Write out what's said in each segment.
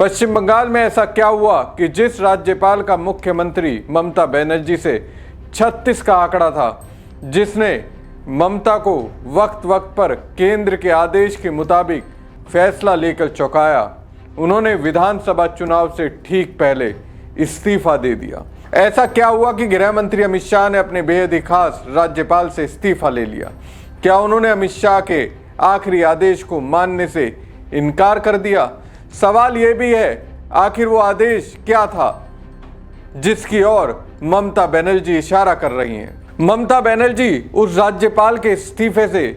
पश्चिम बंगाल में ऐसा क्या हुआ कि जिस राज्यपाल का मुख्यमंत्री ममता बनर्जी से 36 का आंकड़ा था, जिसने ममता को वक्त वक्त पर केंद्र के आदेश के मुताबिक फैसला लेकर चौंकाया, उन्होंने विधानसभा चुनाव से ठीक पहले इस्तीफा दे दिया। ऐसा क्या हुआ कि गृह मंत्री अमित शाह ने अपने बेहद ही खास राज्यपाल से इस्तीफा ले लिया? क्या उन्होंने अमित शाह के आखिरी आदेश को मानने से इनकार कर दिया? सवाल यह भी है, आखिर वो आदेश क्या था जिसकी ओर ममता बनर्जी इशारा कर रही हैं? ममता बनर्जी उस राज्यपाल के इस्तीफे से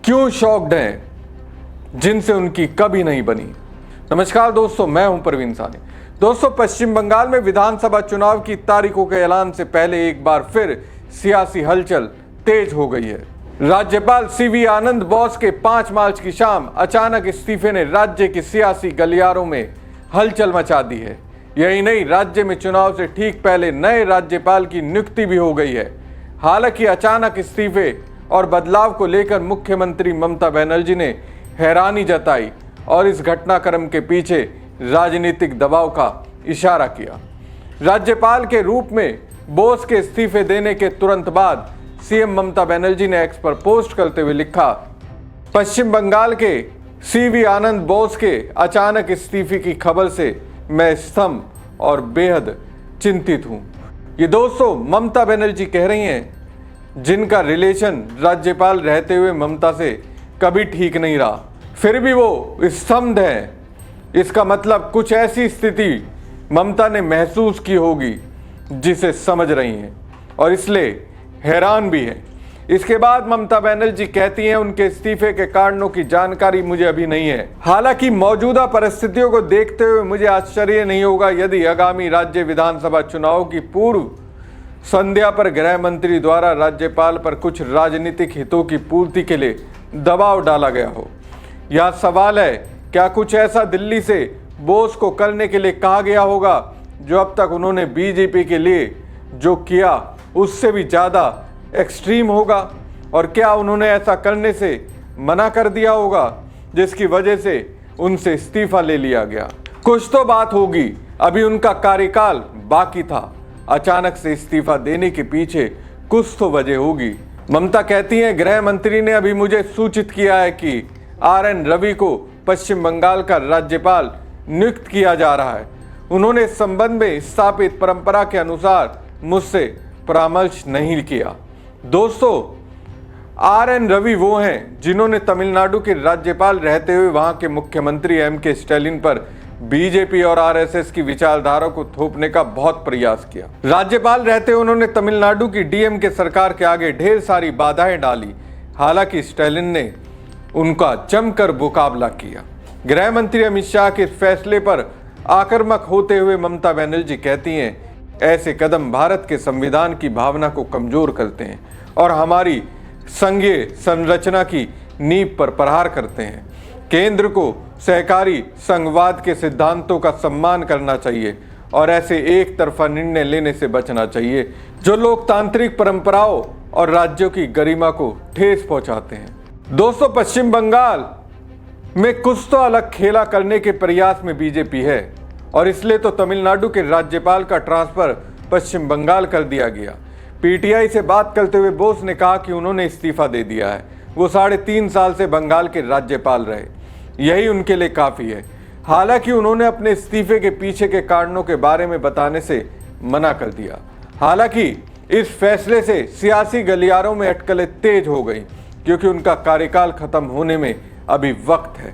क्यों शॉक्ड हैं जिनसे उनकी कभी नहीं बनी? नमस्कार दोस्तों, मैं हूं प्रवीण सानी। दोस्तों, पश्चिम बंगाल में विधानसभा चुनाव की तारीखों के ऐलान से पहले एक बार फिर सियासी हलचल तेज हो गई है। राज्यपाल सीवी आनंद बोस के 5 मार्च की शाम अचानक इस्तीफे ने राज्य के सियासी गलियारों में हलचल मचा दी है। यही नहीं, राज्य में चुनाव से ठीक पहले नए राज्यपाल की नियुक्ति भी हो गई है। हालांकि अचानक इस्तीफे और बदलाव को लेकर मुख्यमंत्री ममता बनर्जी ने हैरानी जताई और इस घटनाक्रम के पीछे राजनीतिक दबाव का इशारा किया। राज्यपाल के रूप में बोस के इस्तीफे देने के तुरंत बाद सीएम ममता बनर्जी ने एक्स पर पोस्ट करते हुए लिखा, पश्चिम बंगाल के सीवी आनंद बोस के अचानक इस्तीफे की खबर से मैं स्तंभ और बेहद चिंतित हूं। ये दोस्तों ममता बनर्जी कह रही हैं जिनका रिलेशन राज्यपाल रहते हुए ममता से कभी ठीक नहीं रहा, फिर भी वो स्तंभ हैं। इसका मतलब कुछ ऐसी स्थिति ममता ने महसूस की होगी जिसे समझ रही हैं और इसलिए हैरान भी है। इसके बाद ममता बनर्जी कहती हैं, उनके इस्तीफे के कारणों की जानकारी मुझे अभी नहीं है। हालांकि मौजूदा परिस्थितियों को देखते हुए मुझे आश्चर्य नहीं होगा यदि आगामी राज्य विधानसभा चुनाव की पूर्व संध्या पर गृह मंत्री द्वारा राज्यपाल पर कुछ राजनीतिक हितों की पूर्ति के लिए दबाव डाला गया हो। यह सवाल है, क्या कुछ ऐसा दिल्ली से बोस को करने के लिए कहा गया होगा जो अब तक उन्होंने बीजेपी के लिए जो किया उससे भी ज़्यादा एक्सट्रीम होगा? और क्या उन्होंने ऐसा करने से मना कर दिया होगा जिसकी वजह से उनसे इस्तीफा ले लिया गया? कुछ तो बात होगी, अभी उनका कार्यकाल बाकी था, अचानक से इस्तीफा देने के पीछे कुछ तो वजह होगी। ममता कहती हैं, गृह मंत्री ने अभी मुझे सूचित किया है कि RN रवि को पश्चिम बंगाल का राज्यपाल नियुक्त किया जा रहा है। उन्होंने इस संबंध में स्थापित परंपरा के अनुसार मुझसे परामर्श नहीं किया। दोस्तों, RN रवि वो हैं जिन्होंने तमिलनाडु के राज्यपाल रहते हुए वहां के मुख्यमंत्री MK स्टालिन पर बीजेपी और RSS की विचारधारा को थोपने का बहुत प्रयास किया। राज्यपाल रहते हुए उन्होंने तमिलनाडु की DMK सरकार के आगे ढेर सारी बाधाएं डाली। हालांकि स्टालिन ने उनका जमकर मुकाबला किया। गृह मंत्री अमित शाह के फैसले पर आक्रामक होते हुए ममता बनर्जी कहती हैं, ऐसे कदम भारत के संविधान की भावना को कमजोर करते हैं और हमारी संघीय संरचना की नींव पर प्रहार करते हैं। केंद्र को सहकारी संघवाद के सिद्धांतों का सम्मान करना चाहिए और ऐसे एक तरफा निर्णय लेने से बचना चाहिए जो लोकतांत्रिक परंपराओं और राज्यों की गरिमा को ठेस पहुंचाते हैं। दोस्तों, पश्चिम बंगाल में कुछ तो अलग खेला करने के प्रयास में बीजेपी है और इसलिए तो तमिलनाडु के राज्यपाल का ट्रांसफर पश्चिम बंगाल कर दिया गया। PTI से बात करते हुए बोस ने कहा कि उन्होंने इस्तीफा दे दिया है। वो 3.5 साल से बंगाल के राज्यपाल रहे, यही उनके लिए काफ़ी है। हालांकि उन्होंने अपने इस्तीफे के पीछे के कारणों के बारे में बताने से मना कर दिया। हालांकि इस फैसले से सियासी गलियारों में अटकलें तेज हो गई क्योंकि उनका कार्यकाल खत्म होने में अभी वक्त है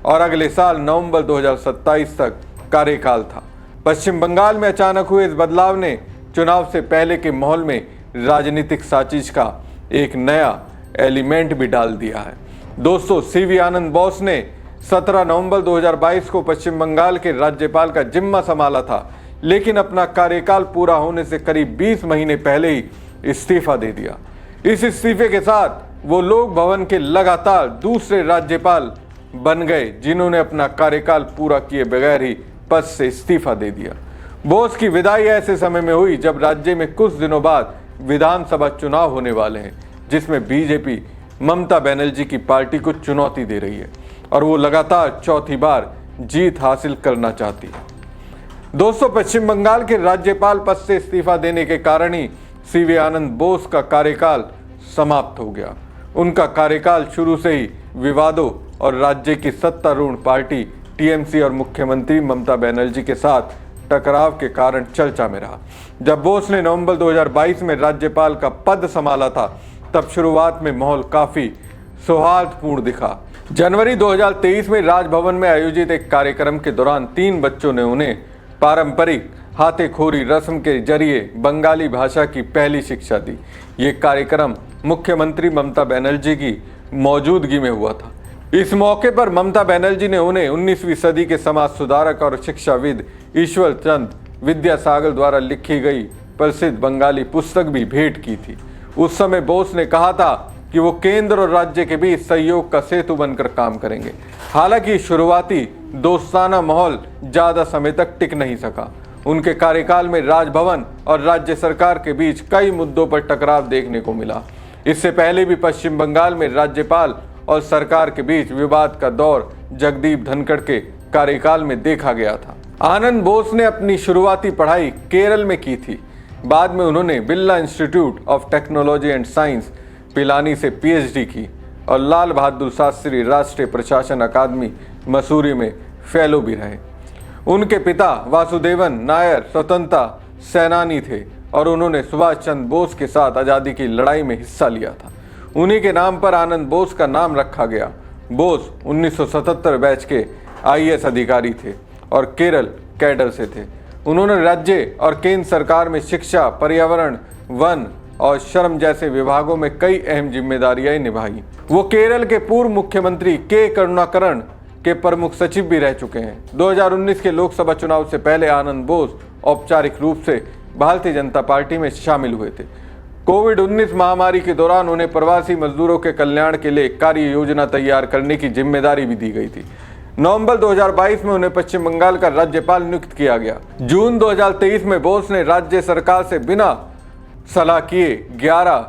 और अगले साल नवंबर 2027 तक कार्यकाल था। पश्चिम बंगाल में अचानक हुए इस बदलाव ने चुनाव से पहले के माहौल में राजनीतिक साजिश का एक नया एलिमेंट भी डाल दिया है। दोस्तों, सीवी आनंद बोस ने 17 नवंबर 2022 को पश्चिम बंगाल के राज्यपाल का जिम्मा संभाला था, लेकिन अपना कार्यकाल पूरा होने से करीब 20 महीने पहले ही इस्तीफा दे दिया। इस इस्तीफे के साथ वो लोक भवन के लगातार दूसरे राज्यपाल बन गए जिन्होंने अपना कार्यकाल पूरा किए बगैर ही पद से इस्तीफा दे दिया। बोस की विदाई ऐसे समय में हुई जब राज्य में कुछ दिनों बाद विधानसभा चुनाव होने वाले हैं, जिसमें बीजेपी ममता बनर्जी की पार्टी को चुनौती दे रही है और वो लगातार चौथी बार जीत हासिल करना चाहती है। दोस्तों, पश्चिम बंगाल के राज्यपाल पद से इस्तीफा देने के कारण ही सीवी आनंद बोस का कार्यकाल समाप्त हो गया। उनका कार्यकाल शुरू से ही विवादों और राज्य की सत्तारूढ़ पार्टी टीएमसी और मुख्यमंत्री ममता बनर्जी के साथ टकराव के कारण चर्चा में रहा। जब बोस ने नवंबर 2022 में राज्यपाल का पद संभाला था, तब शुरुआत में माहौल काफी सौहार्दपूर्ण दिखा। जनवरी 2023 में राजभवन में आयोजित एक कार्यक्रम के दौरान 3 बच्चों ने उन्हें पारंपरिक हाथेखोरी रस्म के जरिए बंगाली भाषा की पहली शिक्षा दी। ये कार्यक्रम मुख्यमंत्री ममता बनर्जी की मौजूदगी में हुआ था। इस मौके पर ममता बनर्जी ने उन्हें 19वीं सदी के समाज सुधारक और शिक्षाविद ईश्वर चंद्र विद्यासागर द्वारा लिखी गई प्रसिद्ध बंगाली पुस्तक भी भेंट की थी। उस समय बोस ने कहा था कि वो केंद्र और राज्य के बीच सहयोग का सेतु बनकर काम करेंगे। हालांकि शुरुआती दोस्ताना माहौल ज्यादा समय तक टिक नहीं सका। उनके कार्यकाल में राजभवन और राज्य सरकार के बीच कई मुद्दों पर टकराव देखने को मिला। इससे पहले भी पश्चिम बंगाल में राज्यपाल और सरकार के बीच विवाद का दौर जगदीप धनखड़ के कार्यकाल में देखा गया था। आनंद बोस ने अपनी शुरुआती पढ़ाई केरल में की थी। बाद में उन्होंने Birla institute of technology and science Pilani से पीएचडी की और लाल बहादुर शास्त्री राष्ट्रीय प्रशासन अकादमी मसूरी में फेलो भी रहे। उनके पिता वासुदेवन नायर स्वतंत्रता सेनानी थे और उन्होंने सुभाष चंद्र बोस के साथ आज़ादी की लड़ाई में हिस्सा लिया था। उन्हीं के नाम पर आनंद बोस का नाम रखा गया। बोस 1977 बैच के आईएएस अधिकारी थे और केरल कैडर से थे। उन्होंने राज्य और केंद्र सरकार में शिक्षा, पर्यावरण, वन और श्रम जैसे विभागों में कई अहम जिम्मेदारियां निभाई। वो केरल के पूर्व मुख्यमंत्री के करुणाकरण के प्रमुख सचिव भी रह चुके हैं। 2019 के लोकसभा चुनाव से पहले आनंद बोस औपचारिक रूप से भारतीय जनता पार्टी में शामिल हुए थे। कोविड-19 महामारी के दौरान उन्हें प्रवासी मजदूरों के कल्याण के लिए कार्य योजना तैयार करने की जिम्मेदारी भी दी गई थी। नवंबर 2022 में उन्हें पश्चिम बंगाल का राज्यपाल नियुक्त किया गया। जून 2023 में बोस ने राज्य सरकार से बिना सलाह किए 11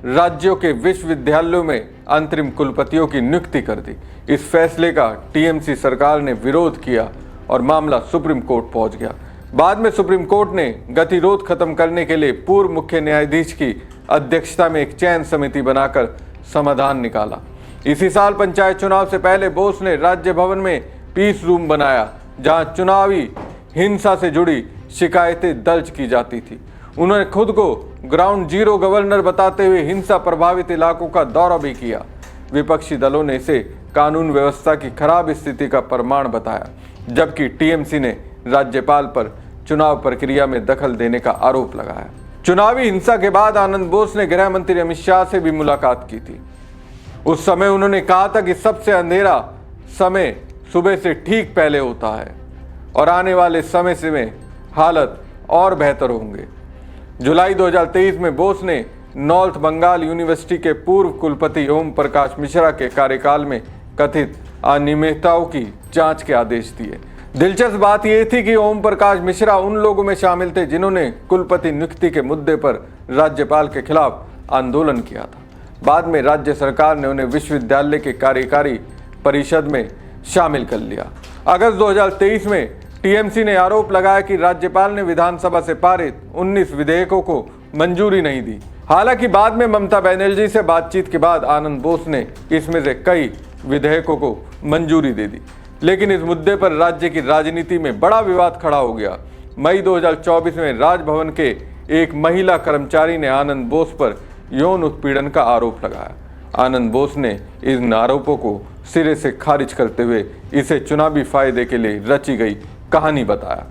राज्यों के विश्वविद्यालयों में अंतरिम कुलपतियों की नियुक्ति कर दी। इस फैसले का टीएमसी सरकार ने विरोध किया और मामला सुप्रीम कोर्ट पहुंच गया। बाद में सुप्रीम कोर्ट ने गतिरोध खत्म करने के लिए पूर्व मुख्य न्यायाधीश की अध्यक्षता में एक चयन समिति बनाकर समाधान निकाला। इसी साल पंचायत चुनाव से पहले बोस ने राज्य भवन में पीस रूम बनाया, जहां चुनावी हिंसा से जुड़ी शिकायतें दर्ज की जाती थी। उन्होंने खुद को ग्राउंड जीरो गवर्नर बताते हुए हिंसा प्रभावित इलाकों का दौरा भी किया। विपक्षी दलों ने इसे कानून व्यवस्था की खराब स्थिति का प्रमाण बताया, जबकि टीएमसी ने राज्यपाल पर चुनाव प्रक्रिया में दखल देने का आरोप लगाया। चुनावी हिंसा के बाद आनंद बोस ने गृह मंत्री अमित शाह से भी मुलाकात की थी। उस समय उन्होंने कहा था कि सबसे अंधेरा समय सुबह से ठीक पहले होता है और आने वाले समय से हालत और बेहतर होंगे। जुलाई 2023 में बोस ने नॉर्थ बंगाल यूनिवर्सिटी के पूर्व कुलपति ओम प्रकाश मिश्रा के कार्यकाल में कथित अनियमितताओं की जांच के आदेश दिए। दिलचस्प बात यह थी कि ओम प्रकाश मिश्रा उन लोगों में शामिल थे जिन्होंने कुलपति नियुक्ति के मुद्दे पर राज्यपाल के खिलाफ आंदोलन किया था। बाद में राज्य सरकार ने उन्हें विश्वविद्यालय के कार्यकारी परिषद में शामिल कर लिया। अगस्त 2023 में टीएमसी ने आरोप लगाया कि राज्यपाल ने विधानसभा से पारित 19 विधेयकों को मंजूरी नहीं दी। हालांकि बाद में ममता बनर्जी से बातचीत के बाद आनंद बोस ने इसमें से कई विधेयकों को मंजूरी दे दी, लेकिन इस मुद्दे पर राज्य की राजनीति में बड़ा विवाद खड़ा हो गया। मई 2024 में राजभवन के एक महिला कर्मचारी ने आनंद बोस पर यौन उत्पीड़न का आरोप लगाया। आनंद बोस ने इन आरोपों को सिरे से खारिज करते हुए इसे चुनावी फायदे के लिए रची गई कहानी बताया।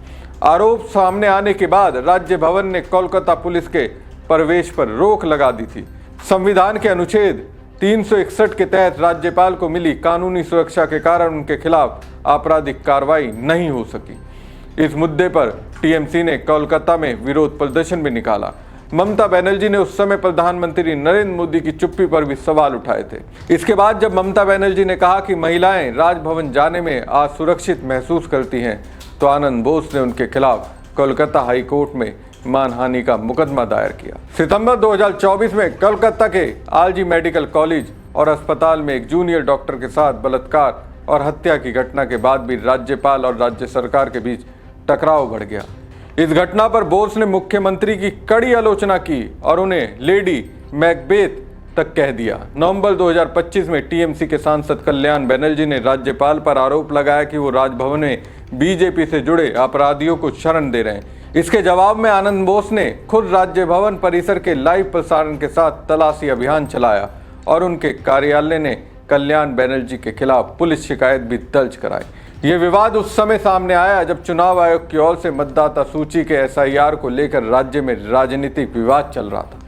आरोप सामने आने के बाद राज्य भवन ने कोलकाता पुलिस के प्रवेश पर रोक लगा दी थी। संविधान के अनुच्छेद 361 के तहत राज्यपाल को मिली कानूनी सुरक्षा के कारण उनके खिलाफ आपराधिक कार्रवाई नहीं हो सकी। इस मुद्दे पर टीएमसी ने कोलकाता में विरोध प्रदर्शन भी निकाला। ममता बनर्जी ने उस समय प्रधानमंत्री नरेंद्र मोदी की चुप्पी पर भी सवाल उठाए थे। इसके बाद जब ममता बनर्जी ने कहा कि महिलाएं राजभवन जाने में असुरक्षित महसूस करती हैं, तो आनंद बोस ने उनके खिलाफ कोलकाता हाई कोर्ट में मानहानि का मुकदमा दायर किया। सितंबर 2024 में कोलकाता के आलजी मेडिकल कॉलेज और अस्पताल में एक जूनियर डॉक्टर के साथ बलात्कार और हत्या की घटना के बाद भी राज्यपाल और राज्य सरकार के बीच टकराव बढ़ गया। इस घटना पर बोस ने मुख्यमंत्री की कड़ी आलोचना की और उन्हें लेडी मैकबेथ तक कह दिया। नवंबर 2025 में टीएमसी के सांसद कल्याण बनर्जी ने राज्यपाल पर आरोप लगाया कि वो राजभवन में बीजेपी से जुड़े अपराधियों को शरण दे रहे हैं। इसके जवाब में आनंद बोस ने खुद राज्य भवन परिसर के लाइव प्रसारण के साथ तलाशी अभियान चलाया और उनके कार्यालय ने कल्याण बनर्जी के खिलाफ पुलिस शिकायत भी दर्ज कराई। ये विवाद उस समय सामने आया जब चुनाव आयोग की ओर से मतदाता सूची के एसआईआर को लेकर राज्य में राजनीतिक विवाद चल रहा था।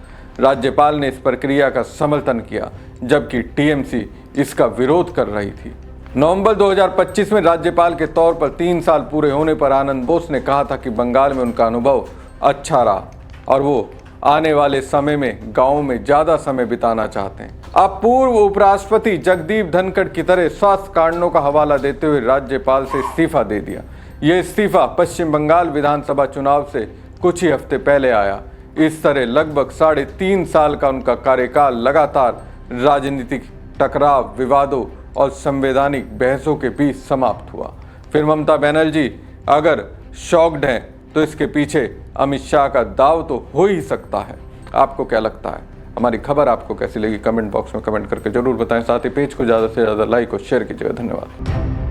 राज्यपाल ने इस प्रक्रिया का समर्थन किया जबकि टीएमसी इसका विरोध कर रही थी। नवंबर 2025 में राज्यपाल के तौर पर 3 साल पूरे होने पर आनंद बोस ने कहा था कि बंगाल में उनका अनुभव अच्छा रहा और वो आने वाले समय में गाँव में ज़्यादा समय बिताना चाहते हैं। अब पूर्व उपराष्ट्रपति जगदीप धनखड़ की तरह स्वास्थ्य कारणों का हवाला देते हुए राज्यपाल से इस्तीफा दे दिया। ये इस्तीफा पश्चिम बंगाल विधानसभा चुनाव से कुछ ही हफ्ते पहले आया। इस तरह लगभग 3.5 साल का उनका कार्यकाल लगातार राजनीतिक टकराव, विवादों और संवैधानिक बहसों के बीच समाप्त हुआ। फिर ममता बनर्जी अगर शॉक्ड हैं तो इसके पीछे अमित शाह का दाव तो हो ही सकता है। आपको क्या लगता है? हमारी खबर आपको कैसी लगी कमेंट बॉक्स में कमेंट करके जरूर बताएं। साथ ही पेज को ज़्यादा से ज़्यादा लाइक और शेयर कीजिएगा। धन्यवाद।